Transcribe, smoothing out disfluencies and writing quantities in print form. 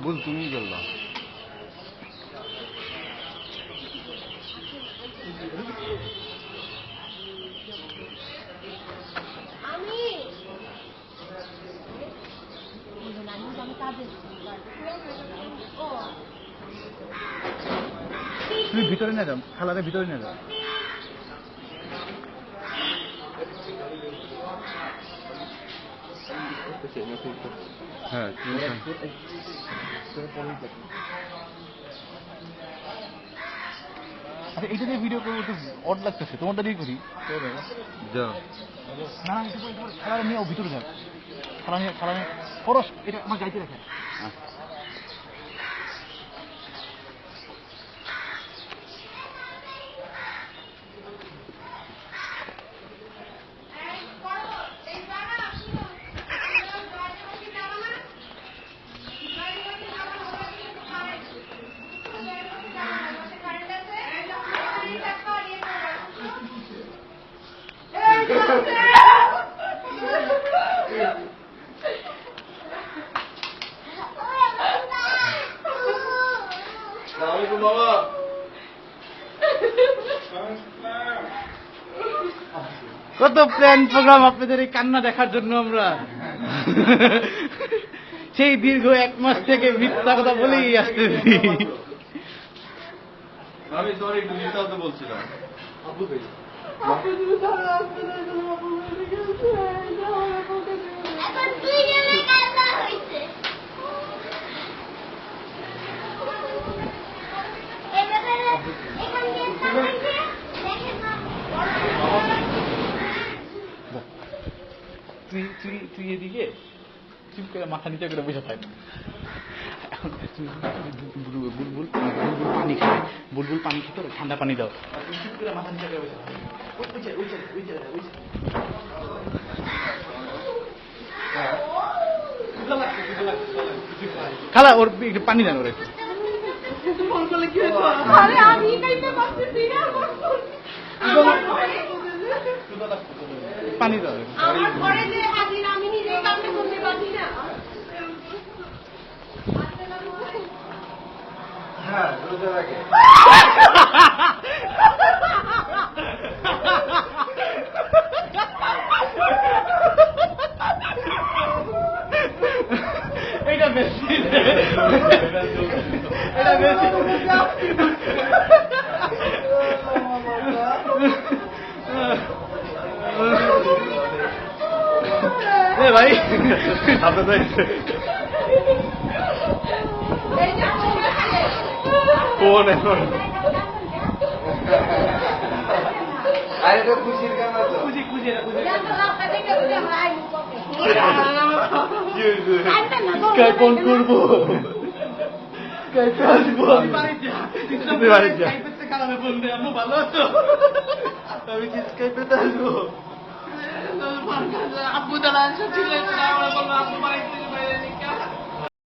বল তুমিই বললা। তুমি ভিতরে নিয়ে যাও, খালারে ভিতরে নিয়ে যাও। হ্যাঁ আচ্ছা এইটা দিয়ে ভিডিও করবো, একটু অড লাগতেছে, তোমারটা দিয়ে করি। যা না না, খালারে নিয়ে ভিতরে যাও, খালা নিয়ে খরচ, এটা আমার গাইতে রাখে। কত প্ল্যান প্রোগ্রাম আপনাদের এই কান্না দেখার জন্য আমরা সেই দীর্ঘ 1 মাস থেকে মিথ্যা কথা বলেই আসতেছি। আমি সরি মিথ্যা কথা বলছিলাম। তুই এদিকে চুপ করে মাথা নিচে করে বসে থাক। এখন বুলবুল পানি খাবে, বুলবুল পানি খেতে ঠান্ডা পানি দাও, চুপ করে মাথা নিচে করে বসে থাক। খালা ওর একটু পানি দেন, ওর একটু পানি দাও। হ্যাঁ রোজা রাখে। এটা বেশি, এটা বেশি। ভাই আপনাদের ফোন এখন আরে তো খুশির গান আছে। খুশি খুশি ফোন করবো, ভালো আছো? আমি স্কাইপে আসবো। আব্বু দাঁড়া ছিলেন, আব্বু বাড়ি থেকে বাইরে